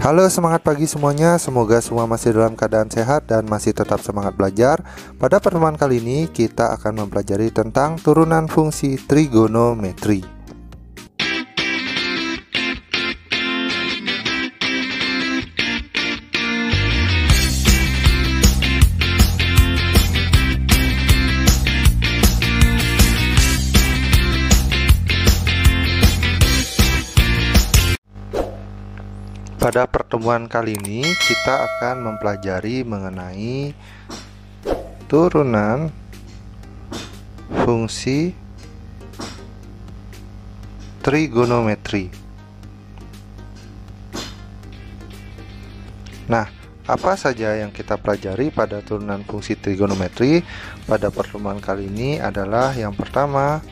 Halo, semangat pagi semuanya. Semoga semua masih dalam keadaan sehat dan masih tetap semangat belajar. Pada pertemuan kali ini kita akan mempelajari tentang turunan fungsi trigonometri. Pada pertemuan kali ini kita akan mempelajari mengenai turunan fungsi trigonometri. Nah, apa saja yang kita pelajari pada turunan fungsi trigonometri pada pertemuan kali ini adalah yang pertama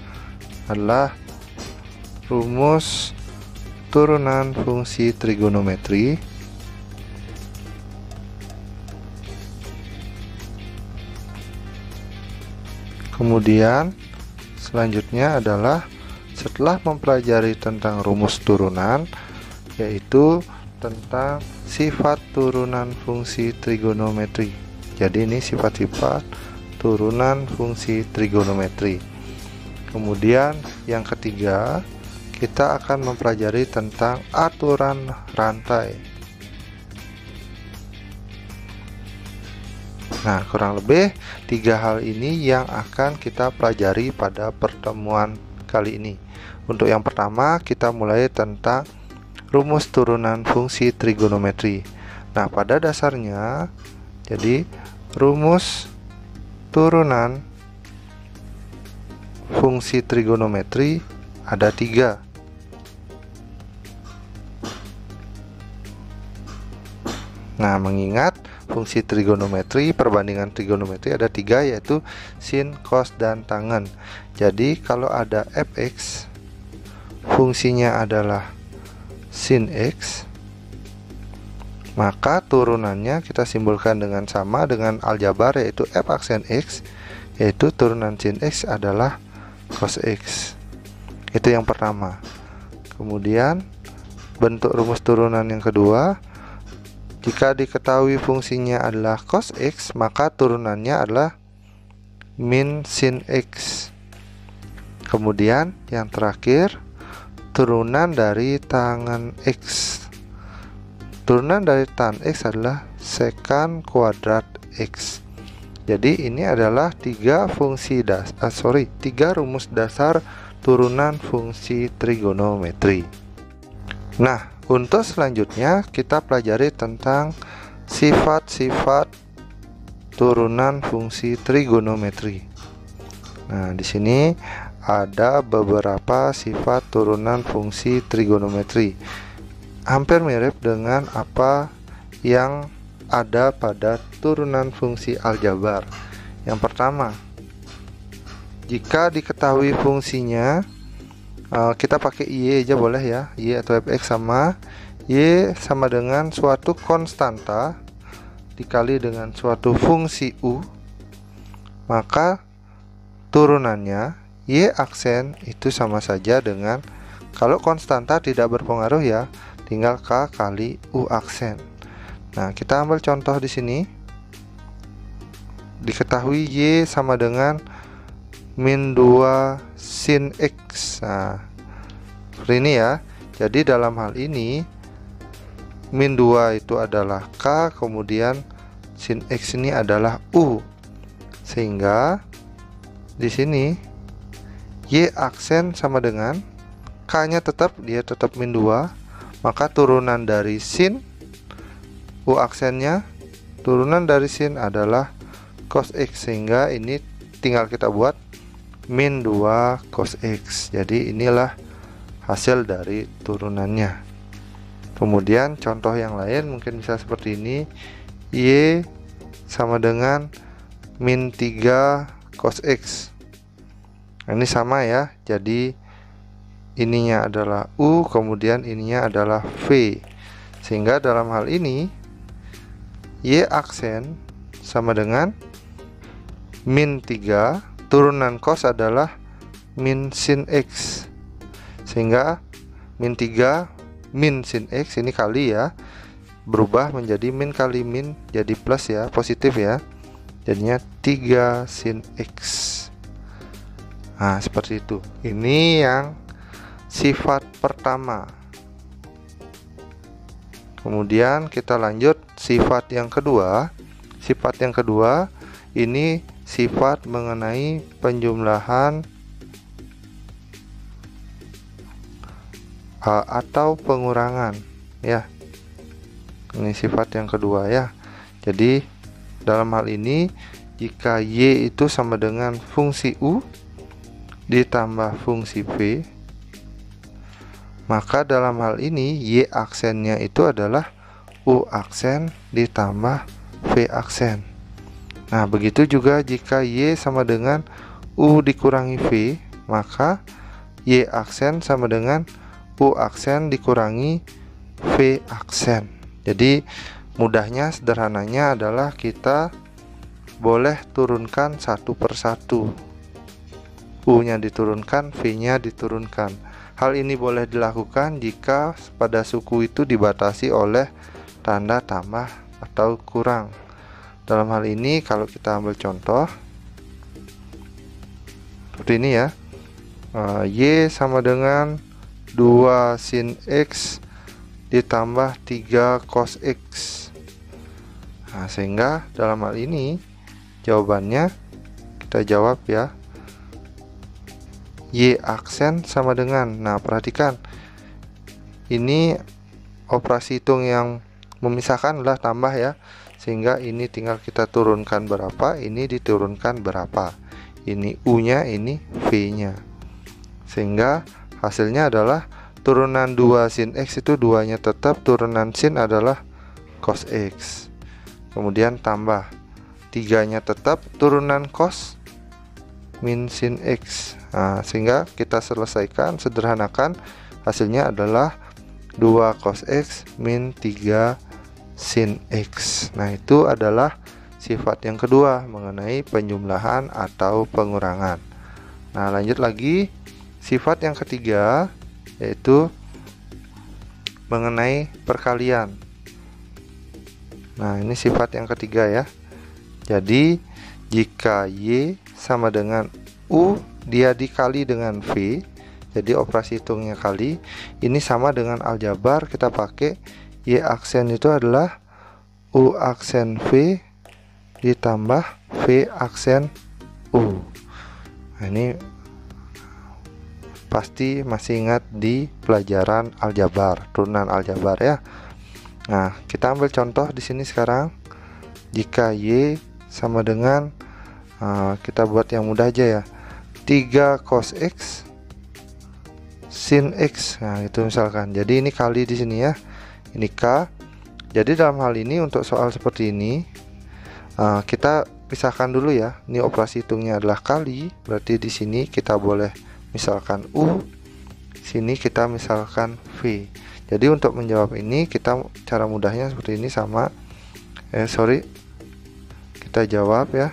adalah rumus turunan fungsi trigonometri. Kemudian selanjutnya adalah setelah mempelajari tentang rumus turunan, yaitu tentang sifat turunan fungsi trigonometri. Jadi ini sifat-sifat turunan fungsi trigonometri. Kemudian yang ketiga, kita akan mempelajari tentang aturan rantai. Nah, kurang lebih 3 hal ini yang akan kita pelajari pada pertemuan kali ini. Untuk yang pertama, kita mulai tentang rumus turunan fungsi trigonometri. Nah, pada dasarnya, jadi rumus turunan fungsi trigonometri ada 3. Nah, mengingat fungsi trigonometri, perbandingan trigonometri ada 3, yaitu sin, cos, dan tangen. Jadi kalau ada fx, fungsinya adalah sin x, maka turunannya kita simbolkan dengan sama dengan aljabar, yaitu f aksen x, yaitu turunan sin x adalah cos x. Itu yang pertama. Kemudian bentuk rumus turunan yang kedua, jika diketahui fungsinya adalah cos x, maka turunannya adalah min sin x. Kemudian yang terakhir, turunan dari tangen x. Turunan dari tan x adalah sekant kuadrat x. Jadi ini adalah 3 rumus dasar turunan fungsi trigonometri. Nah, untuk selanjutnya kita pelajari tentang sifat-sifat turunan fungsi trigonometri. Nah, di sini ada beberapa sifat turunan fungsi trigonometri. Hampir mirip dengan apa yang ada pada turunan fungsi aljabar. Yang pertama, jika diketahui fungsinya, kita pakai y aja boleh ya, y atau fx sama y sama dengan suatu konstanta dikali dengan suatu fungsi u, maka turunannya y aksen itu sama saja dengan, kalau konstanta tidak berpengaruh ya, tinggal k kali u aksen. Nah, kita ambil contoh di sini. Diketahui y sama dengan min 2 sin x. Nah, seperti ini ya. Jadi dalam hal ini min 2 itu adalah k, kemudian sin x ini adalah u. Sehingga di sini y aksen sama dengan k-nya dia tetap min 2, maka turunan dari sin, u aksennya, turunan dari sin adalah cos x, sehingga ini tinggal kita buat min 2 cos x. Jadi inilah hasil dari turunannya. Kemudian contoh yang lain mungkin bisa seperti ini, y sama dengan min 3 cos x. Nah, ini sama ya, jadi ininya adalah u, kemudian ininya adalah v, sehingga dalam hal ini y aksen sama dengan min 3, turunan cos adalah min sin x, sehingga min 3 min sin x ini kali ya, berubah menjadi min kali min jadi plus ya, positif ya. Jadinya 3 sin X. Nah, seperti itu. Ini yang sifat pertama. Kemudian kita lanjut sifat yang kedua. Sifat yang kedua ini sifat mengenai penjumlahan atau pengurangan ya. Ini sifat yang kedua ya. Jadi dalam hal ini jika Y itu sama dengan fungsi U ditambah fungsi V, maka dalam hal ini Y aksennya itu adalah U aksen ditambah V aksen. Nah, begitu juga jika Y sama dengan U dikurangi V, maka Y aksen sama dengan U aksen dikurangi V aksen. Jadi mudahnya, sederhananya adalah kita boleh turunkan satu persatu. U-nya diturunkan, V-nya diturunkan. Hal ini boleh dilakukan jika pada suku itu dibatasi oleh tanda tambah atau kurang. Dalam hal ini kalau kita ambil contoh seperti ini ya, Y sama dengan 2 sin X ditambah 3 cos X. Nah, sehingga dalam hal ini jawabannya kita jawab ya, Y aksen sama dengan, nah perhatikan ini operasi hitung yang memisahkan adalah tambah ya, sehingga ini tinggal kita turunkan berapa, ini diturunkan berapa, ini U nya, ini V nya, sehingga hasilnya adalah turunan 2 sin X itu 2 nya tetap, turunan sin adalah cos X, kemudian tambah 3 nya tetap, turunan cos min sin X. Nah, sehingga kita selesaikan, sederhanakan, hasilnya adalah 2 cos X min 3 sin X. Nah, itu adalah sifat yang kedua mengenai penjumlahan atau pengurangan. Nah, lanjut lagi, sifat yang ketiga yaitu mengenai perkalian. Nah, ini sifat yang ketiga ya. Jadi jika Y sama dengan U, dia dikali dengan V, jadi operasi hitungnya kali, ini sama dengan aljabar, kita pakai Y aksen itu adalah U aksen V ditambah V aksen U. Nah, ini pasti masih ingat di pelajaran aljabar, turunan aljabar ya. Nah, kita ambil contoh di sini sekarang. Jika Y sama dengan kita buat yang mudah aja ya, 3 cos X sin X. Nah, itu misalkan. Jadi ini kali di sini ya. Ini K. Jadi dalam hal ini untuk soal seperti ini kita pisahkan dulu ya. Ini operasi hitungnya adalah kali, berarti di sini kita boleh misalkan U, sini kita misalkan V. Jadi untuk menjawab ini kita cara mudahnya seperti ini sama kita jawab ya.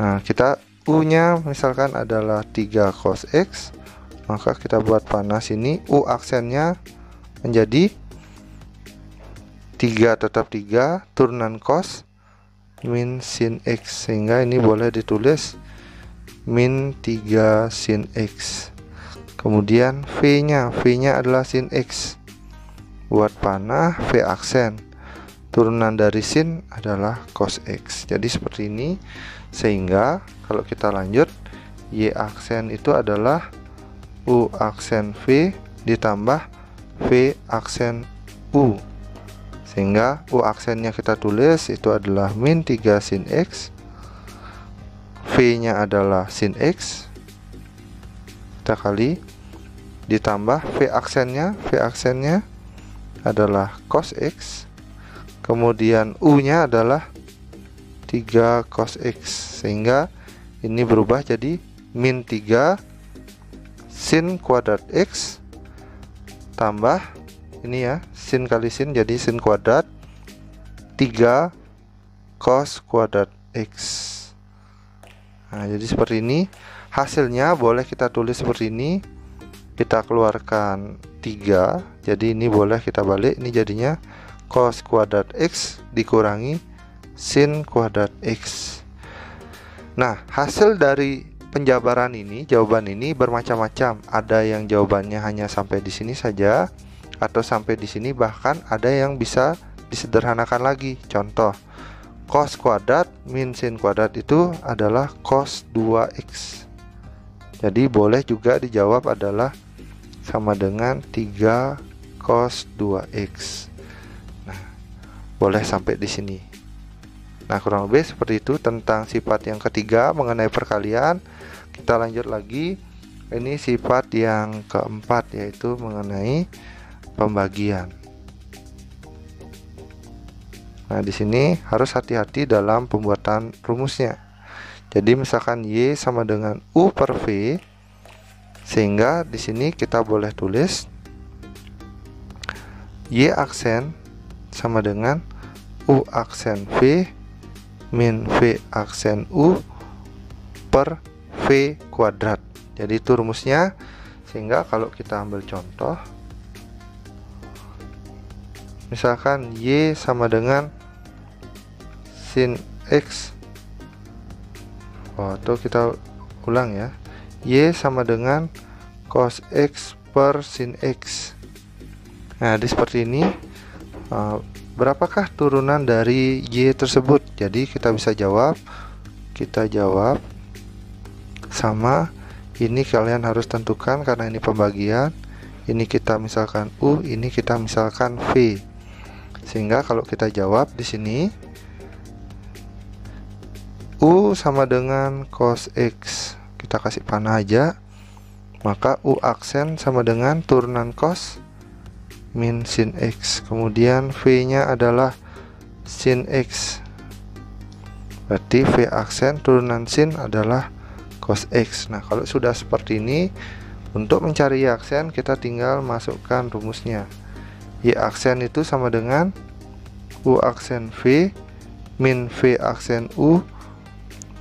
Nah, kita U nya misalkan adalah 3 cos X, maka kita buat panas ini, U aksennya menjadi 3 tetap 3, turunan cos min sin X, sehingga ini boleh ditulis min 3 sin X. Kemudian V nya adalah sin X, buat panah V aksen, turunan dari sin adalah cos X. Jadi seperti ini, sehingga kalau kita lanjut, Y aksen itu adalah U aksen V ditambah V aksen U, sehingga U aksennya kita tulis itu adalah min 3 sin X, V nya adalah sin X, kita kali ditambah V aksennya adalah cos X, kemudian U nya adalah 3 cos X, sehingga ini berubah jadi min 3 sin kuadrat X tambah ini ya, sin kali sin jadi sin kuadrat 3 cos kuadrat X. Nah, jadi seperti ini hasilnya, boleh kita tulis seperti ini, kita keluarkan 3, jadi ini boleh kita balik, ini jadinya cos kuadrat X dikurangi sin kuadrat X. Nah, hasil dari penjabaran ini, jawaban ini bermacam-macam. Ada yang jawabannya hanya sampai di sini saja, atau sampai di sini, bahkan ada yang bisa disederhanakan lagi. Contoh, cos kuadrat min sin kuadrat itu adalah cos 2X. Jadi boleh juga dijawab adalah sama dengan 3 cos 2X. Nah, boleh sampai di sini. Nah, kurang lebih seperti itu tentang sifat yang ketiga mengenai perkalian. Kita lanjut lagi. Ini sifat yang keempat, yaitu mengenai pembagian. Nah, di sini harus hati-hati dalam pembuatan rumusnya. Jadi misalkan Y sama dengan U per V, sehingga di sini kita boleh tulis Y aksen sama dengan U aksen V min V aksen U per V kuadrat. Jadi itu rumusnya. Sehingga kalau kita ambil contoh, misalkan Y sama dengan sin X, atau kita ulang ya, Y sama dengan cos X per sin X. Nah, di seperti ini, berapakah turunan dari Y tersebut? Jadi kita bisa jawab, sama ini kalian harus tentukan karena ini pembagian. Ini kita misalkan U, ini kita misalkan V. Sehingga kalau kita jawab di sini, U sama dengan cos X, kita kasih panah aja, maka U aksen sama dengan turunan cos min sin X. Kemudian V nya adalah sin X, berarti V aksen turunan sin adalah cos X. Nah, kalau sudah seperti ini, untuk mencari Y aksen kita tinggal masukkan rumusnya. Y aksen itu sama dengan U aksen V min V aksen U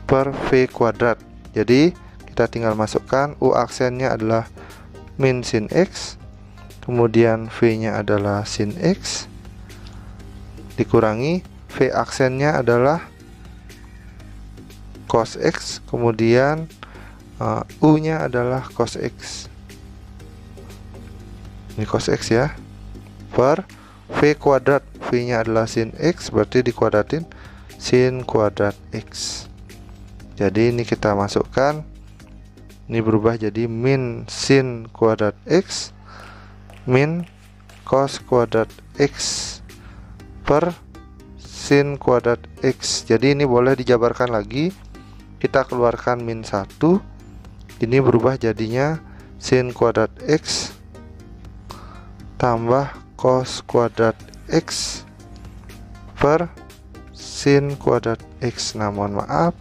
per V kuadrat. Jadi kita tinggal masukkan U aksennya adalah min sin X, kemudian V nya adalah sin X, dikurangi V aksennya adalah cos X, kemudian U nya adalah cos X, ini cos X ya, per V kuadrat. V nya adalah sin X, berarti dikuadratin sin kuadrat X. Jadi ini kita masukkan, ini berubah jadi min sin kuadrat X min cos kuadrat X per sin kuadrat X. Jadi ini boleh dijabarkan lagi. Kita keluarkan min 1, ini berubah jadinya sin kuadrat X tambah cos kuadrat X per sin kuadrat X. Nah, mohon maaf,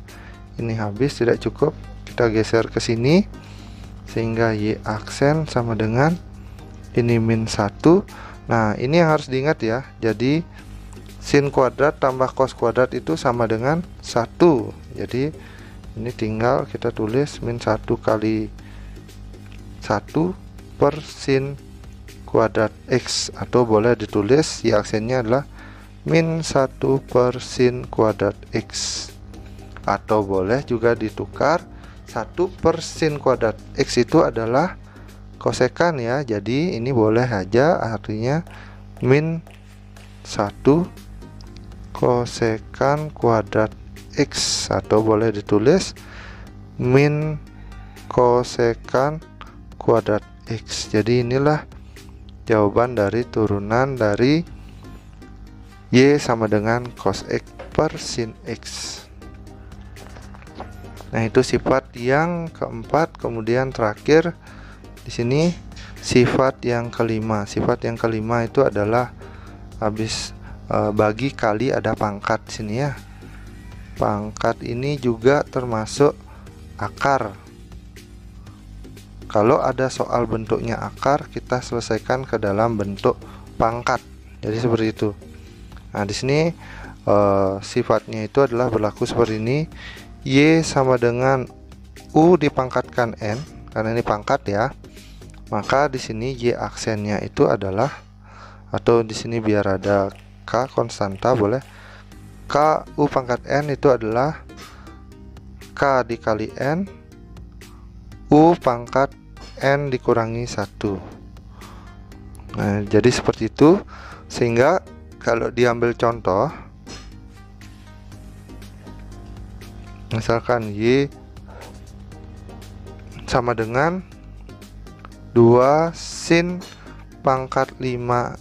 ini habis, tidak cukup, kita geser ke sini sehingga Y aksen sama dengan ini min 1. Nah, ini yang harus diingat ya. Jadi sin kuadrat tambah cos kuadrat itu sama dengan 1. Jadi ini tinggal kita tulis min 1 kali 1 per sin kuadrat X, atau boleh ditulis Y aksennya adalah min 1 per sin kuadrat X, atau boleh juga ditukar 1 per sin kuadrat X itu adalah kosekan ya. Jadi ini boleh aja, artinya min 1 kosekan kuadrat X, atau boleh ditulis min kosekan kuadrat X. Jadi inilah jawaban dari turunan dari Y sama dengan cos X per sin X. Nah, itu sifat yang keempat. Kemudian terakhir di sini sifat yang kelima. Sifat yang kelima itu adalah habis bagi kali ada pangkat di sini ya. Pangkat ini juga termasuk akar. Kalau ada soal bentuknya akar, kita selesaikan ke dalam bentuk pangkat. Jadi seperti itu. Nah, di sini sifatnya itu adalah berlaku seperti ini. Y sama dengan U dipangkatkan N, karena ini pangkat ya. maka di sini Y aksennya itu adalah, atau di sini biar ada K konstanta boleh, K U pangkat N itu adalah K dikali N U pangkat N dikurangi 1. Nah, jadi seperti itu. Sehingga kalau diambil contoh, misalkan Y sama dengan 2 sin pangkat 5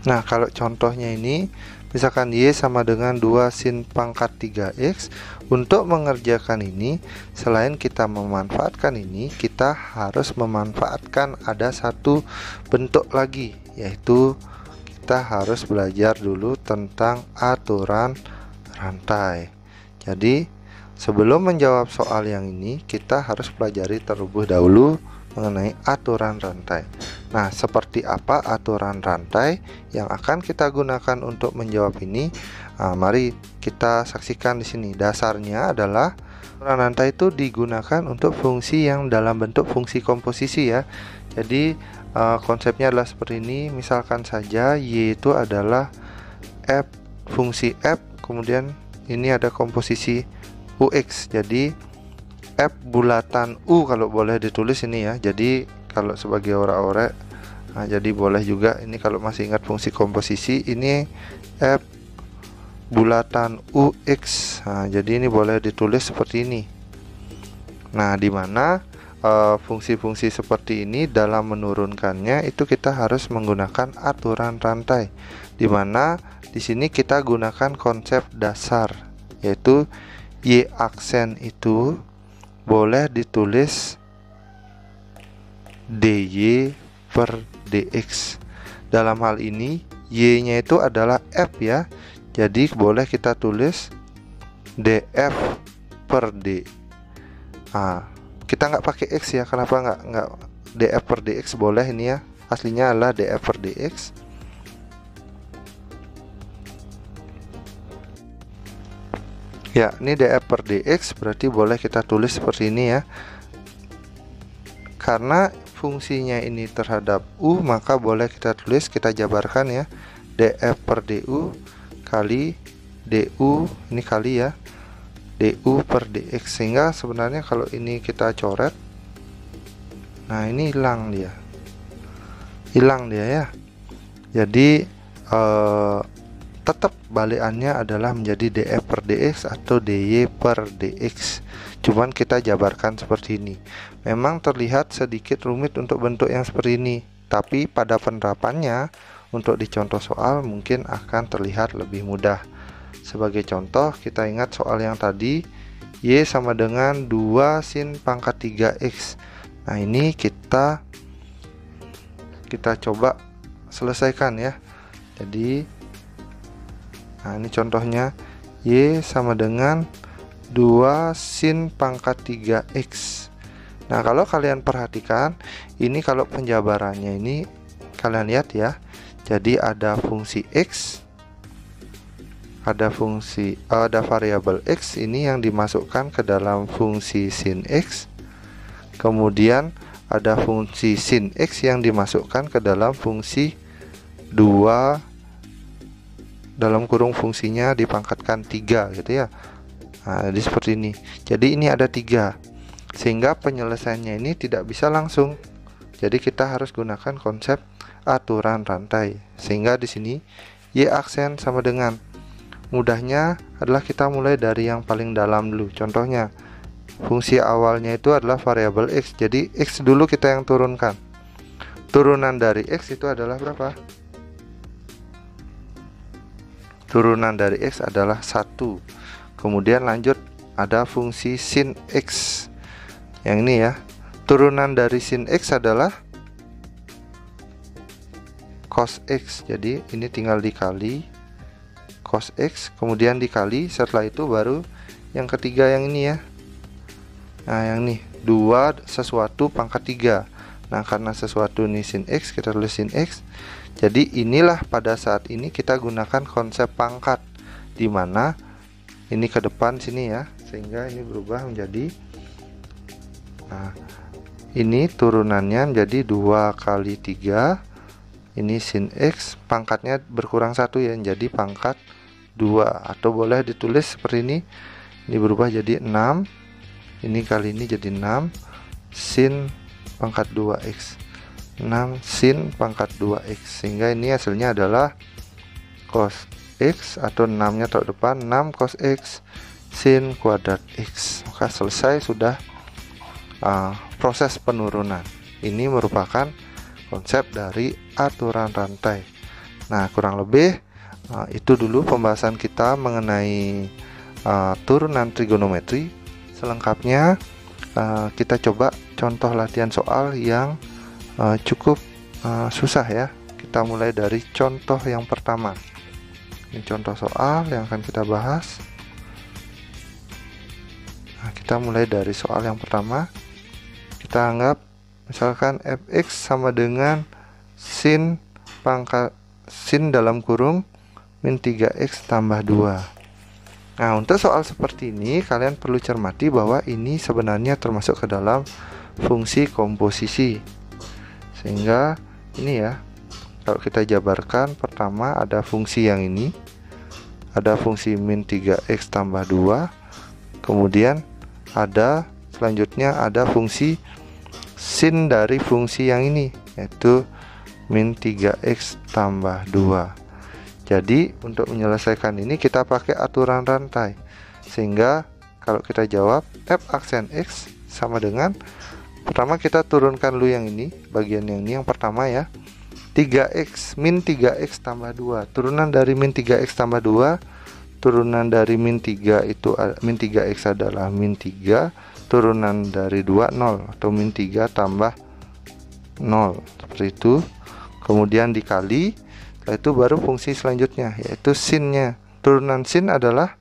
Nah, kalau contohnya ini misalkan Y sama dengan 2 sin pangkat 3X. Untuk mengerjakan ini, selain kita memanfaatkan ini, kita harus memanfaatkan ada satu bentuk lagi, yaitu kita harus belajar dulu tentang aturan rantai. Jadi sebelum menjawab soal yang ini, kita harus pelajari terlebih dahulu mengenai aturan rantai. Nah, seperti apa aturan rantai yang akan kita gunakan untuk menjawab ini? Mari kita saksikan di sini. Dasarnya adalah aturan rantai itu digunakan untuk fungsi yang dalam bentuk fungsi komposisi ya. Jadi konsepnya adalah seperti ini. Misalkan saja Y itu adalah F, fungsi F, kemudian ini ada komposisi UX. Jadi F bulatan U kalau boleh ditulis ini ya. Jadi kalau sebagai ora-ora, nah, jadi boleh juga ini kalau masih ingat fungsi komposisi, ini F bulatan UX. Nah, jadi ini boleh ditulis seperti ini. Nah, dimana fungsi-fungsi seperti ini dalam menurunkannya itu kita harus menggunakan aturan rantai. Dimana di sini kita gunakan konsep dasar, yaitu Y aksen itu boleh ditulis dy per dx. Dalam hal ini Y nya itu adalah F ya, jadi boleh kita tulis df per d. Kita nggak pakai x ya. Kenapa nggak df per dx? Boleh ini ya, aslinya adalah df per dx. Ya, ini df per dx, berarti boleh kita tulis seperti ini ya. Karena fungsinya ini terhadap U, maka boleh kita tulis, kita jabarkan ya, df per du kali du, ini kali ya, du per dx. Sehingga sebenarnya kalau ini kita coret, nah ini hilang dia ya. Jadi tetap balikannya adalah menjadi df per dx atau dy per dx. Cuman kita jabarkan seperti ini. Memang terlihat sedikit rumit untuk bentuk yang seperti ini, tapi pada penerapannya untuk di contoh soal mungkin akan terlihat lebih mudah. Sebagai contoh, kita ingat soal yang tadi, Y sama dengan 2 sin pangkat 3X. Nah, ini kita coba selesaikan ya. Jadi nah, ini contohnya, Y sama dengan 2 sin pangkat 3X. Nah, kalau kalian perhatikan, ini kalau penjabarannya ini kalian lihat ya. Jadi ada fungsi X, ada variabel X ini yang dimasukkan ke dalam fungsi sin X. Kemudian ada fungsi sin X yang dimasukkan ke dalam fungsi 2 dalam kurung fungsinya dipangkatkan 3 gitu ya. Nah, jadi seperti ini. Jadi ini ada 3, sehingga penyelesaiannya ini tidak bisa langsung. Jadi kita harus gunakan konsep aturan rantai. Sehingga di sini Y aksen sama dengan, mudahnya adalah kita mulai dari yang paling dalam dulu. Contohnya, fungsi awalnya itu adalah variabel X. Jadi X dulu kita yang turunkan. Turunan dari X itu adalah berapa? Turunan dari X adalah 1. Kemudian lanjut ada fungsi sin X. Yang ini ya. Turunan dari sin X adalah cos X. Jadi ini tinggal dikali cos X, kemudian dikali, setelah itu baru yang ketiga yang ini ya. Nah, yang ini 2 sesuatu pangkat 3. Nah, karena sesuatu ini sin X, kita tulis sin X. Jadi inilah pada saat ini kita gunakan konsep pangkat, di mana ini ke depan sini ya, sehingga ini berubah menjadi, nah, ini turunannya menjadi 2 kali 3. Ini sin X, pangkatnya berkurang 1 ya, jadi pangkat 2, atau boleh ditulis seperti ini berubah jadi 6. Ini kali ini jadi 6 sin pangkat 2x, 6 sin pangkat 2x, sehingga ini hasilnya adalah cos x, atau 6 nya taruh depan, 6 cos x sin kuadrat x. Maka selesai sudah proses penurunan. Ini merupakan konsep dari aturan rantai. Nah, kurang lebih itu dulu pembahasan kita mengenai turunan trigonometri. Selengkapnya kita coba contoh latihan soal yang cukup susah ya. Kita mulai dari contoh yang pertama. Ini contoh soal yang akan kita bahas. Nah, kita mulai dari soal yang pertama. Kita anggap misalkan fx sama dengan sin dalam kurung min 3x tambah 2. Nah, untuk soal seperti ini kalian perlu cermati bahwa ini sebenarnya termasuk ke dalam fungsi komposisi. Sehingga ini ya, kalau kita jabarkan, pertama ada fungsi yang ini, ada fungsi min 3x tambah 2. Kemudian ada selanjutnya ada fungsi sin dari fungsi yang ini, yaitu min 3x tambah 2. Jadi untuk menyelesaikan ini kita pakai aturan rantai, sehingga kalau kita jawab f aksen x sama dengan, pertama kita turunkan dulu yang ini, bagian yang ini yang pertama ya, 3x min 3x tambah 2. Turunan dari min 3x tambah 2, turunan dari min 3 itu min 3x adalah min 3, turunan dari 2 0, atau min 3 tambah 0, seperti itu. Kemudian dikali, setelah itu baru fungsi selanjutnya, yaitu sinnya. Turunan sin adalah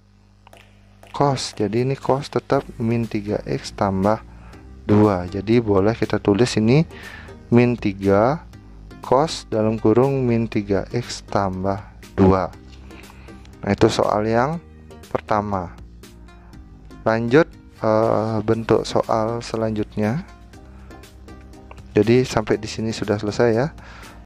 cos, jadi ini cos tetap min 3x tambah 2. Jadi boleh kita tulis ini min 3 cos dalam kurung min 3x tambah 2. Nah, itu soal yang pertama. Lanjut bentuk soal selanjutnya. Jadi sampai di sini sudah selesai ya.